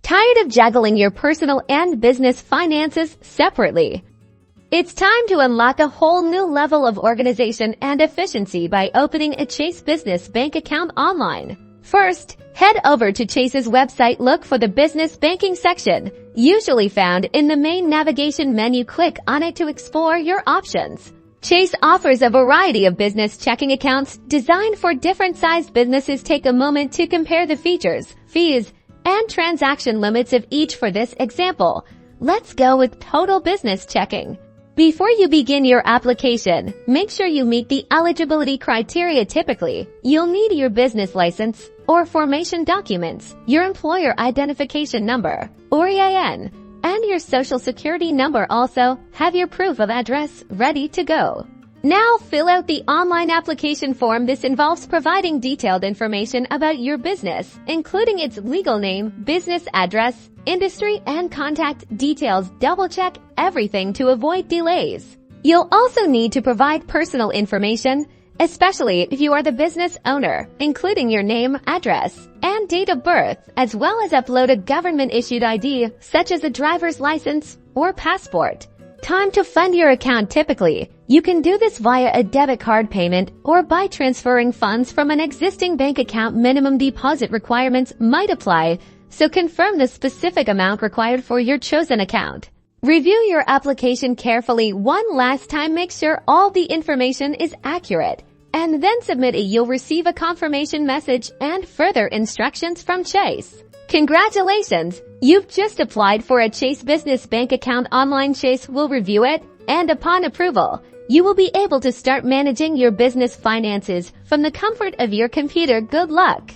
Tired of juggling your personal and business finances separately? It's time to unlock a whole new level of organization and efficiency by opening a Chase business bank account online. First, head over to Chase's website. Look for the business banking section, usually found in the main navigation menu. Click on it to explore your options. Chase offers a variety of business checking accounts designed for different-sized businesses. Take a moment to compare the features, fees, and transaction limits of each. For this example, let's go with Total Business Checking. Before you begin your application, make sure you meet the eligibility criteria. Typically, you'll need your business license or formation documents, your employer identification number, or EIN, and your social security number. Also, have your proof of address ready to go. Now fill out the online application form. This involves providing detailed information about your business, including its legal name, business address, industry, and contact details. Double-check everything to avoid delays. You'll also need to provide personal information, especially if you are the business owner, including your name, address, and date of birth, as well as upload a government-issued ID, such as a driver's license or passport. Time to fund your account. Typically, you can do this via a debit card payment or by transferring funds from an existing bank account. Minimum deposit requirements might apply, so confirm the specific amount required for your chosen account. Review your application carefully one last time. Make sure all the information is accurate, and then submit it. You'll receive a confirmation message and further instructions from Chase. Congratulations! You've just applied for a Chase business bank account online. Chase will review it, and upon approval, you will be able to start managing your business finances from the comfort of your computer. Good luck!